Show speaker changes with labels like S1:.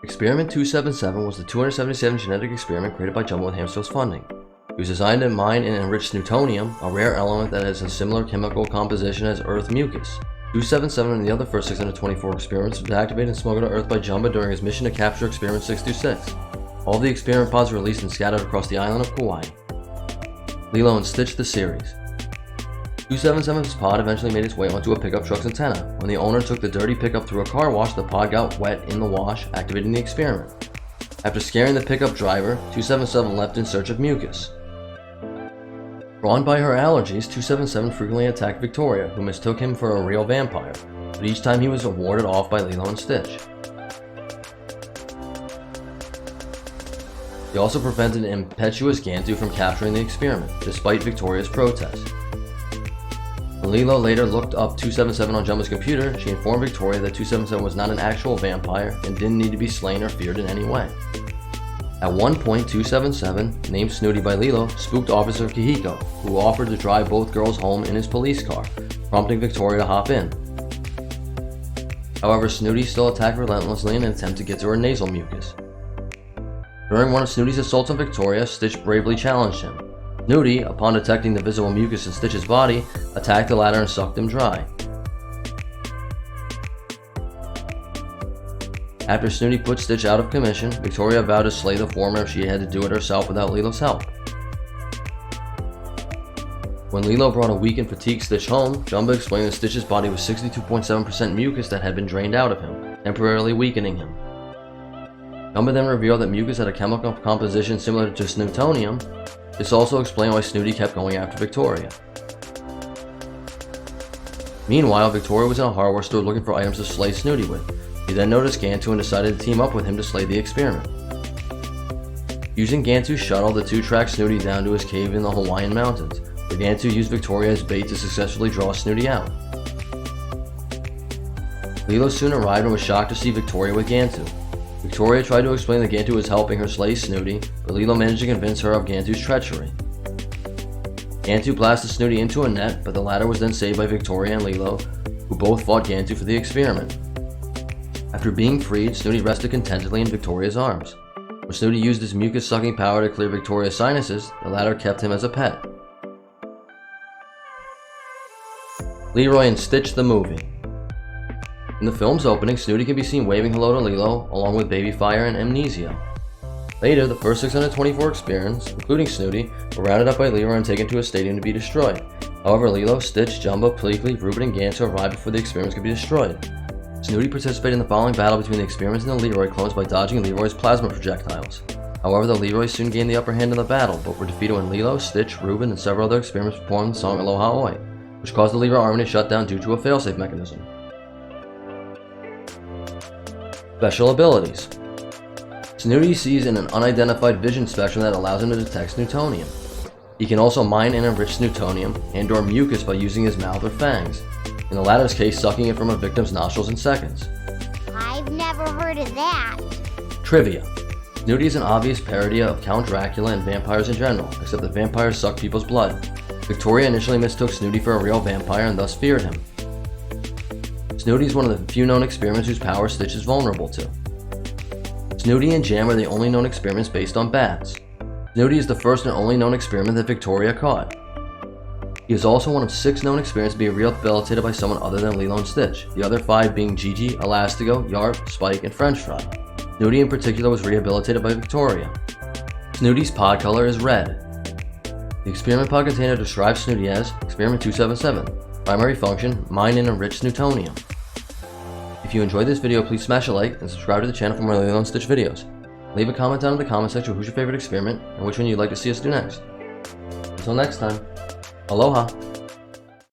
S1: Experiment 277 was the 277 genetic experiment created by Jumbo with Hamster's funding. It was designed to mine and enrich Snootonium, a rare element that has a similar chemical composition as Earth mucus. 277 and the other first 624 experiments were activated and smuggled to Earth by Jumbo during his mission to capture Experiment 626. All the experiment pods were released and scattered across the island of Kauai. Lilo and Stitch the series. 277's pod eventually made its way onto a pickup truck's antenna. When the owner took the dirty pickup through a car wash, the pod got wet in the wash, activating the experiment. After scaring the pickup driver, 277 left in search of mucus. Drawn by her allergies, 277 frequently attacked Victoria, who mistook him for a real vampire, but each time he was warded off by Lilo and Stitch. He also prevented an impetuous Gantu from capturing the experiment, despite Victoria's protest. When Lilo later looked up 277 on Jumbo's computer, she informed Victoria that 277 was not an actual vampire and didn't need to be slain or feared in any way. At one point, 277, named Snooty by Lilo, spooked Officer Kihiko, who offered to drive both girls home in his police car, prompting Victoria to hop in. However, Snooty still attacked relentlessly in an attempt to get to her nasal mucus. During one of Snooty's assaults on Victoria, Stitch bravely challenged him. Snooty, upon detecting the visible mucus in Stitch's body, attacked the latter and sucked him dry. After Snooty put Stitch out of commission, Victoria vowed to slay the former if she had to do it herself without Lilo's help. When Lilo brought a weak and fatigued Stitch home, Jumbo explained that Stitch's body was 62.7% mucus that had been drained out of him, temporarily weakening him. Jumbo then revealed that mucus had a chemical composition similar to Snootonium. This also explained why Snooty kept going after Victoria. Meanwhile, Victoria was in a hardware store looking for items to slay Snooty with. He then noticed Gantu and decided to team up with him to slay the experiment. Using Gantu's shuttle, the two tracked Snooty down to his cave in the Hawaiian mountains, where Gantu used Victoria as bait to successfully draw Snooty out. Lilo soon arrived and was shocked to see Victoria with Gantu. Victoria tried to explain that Gantu was helping her slay Snooty, but Lilo managed to convince her of Gantu's treachery. Gantu blasted Snooty into a net, but the latter was then saved by Victoria and Lilo, who both fought Gantu for the experiment. After being freed, Snooty rested contentedly in Victoria's arms. When Snooty used his mucus-sucking power to clear Victoria's sinuses, the latter kept him as a pet. Leroy and Stitch the movie. In the film's opening, Snooty can be seen waving hello to Lilo, along with Baby Fire and Amnesia. Later, the first 624 experiments, including Snooty, were rounded up by Leroy and taken to a stadium to be destroyed. However, Lilo, Stitch, Jumbo, Pleakley, Reuben, and Gantu arrived before the experiments could be destroyed. Snooty participated in the following battle between the experiments and the Leroy clones by dodging Leroy's plasma projectiles. However, the Leroys soon gained the upper hand in the battle, but were defeated when Lilo, Stitch, Reuben, and several other experiments performed the song Aloha Oi, which caused the Leroy army to shut down due to a failsafe mechanism. Special abilities. Snooty sees in an unidentified vision spectrum that allows him to detect Snootonium. He can also mine and enrich Snootonium and/or mucus by using his mouth or fangs, in the latter's case sucking it from a victim's nostrils in seconds.
S2: I've never heard of that.
S1: Trivia. Snooty is an obvious parody of Count Dracula and vampires in general, except that vampires suck people's blood. Victoria initially mistook Snooty for a real vampire and thus feared him. Snooty is one of the few known experiments whose power Stitch is vulnerable to. Snooty and Jam are the only known experiments based on bats. Snooty is the first and only known experiment that Victoria caught. He is also one of 6 known experiments to be rehabilitated by someone other than Lilo and Stitch, the other 5 being Gigi, Elastigo, Yarp, Spike, and French Fry. Snooty in particular was rehabilitated by Victoria. Snooty's pod color is red. The experiment pod container describes Snooty as Experiment 277. Primary function, mine and enrich Snootonium. If you enjoyed this video, please smash a like and subscribe to the channel for more Lilo and Stitch videos. Leave a comment down in the comment section who's your favorite experiment and which one you'd like to see us do next. Until next time, aloha!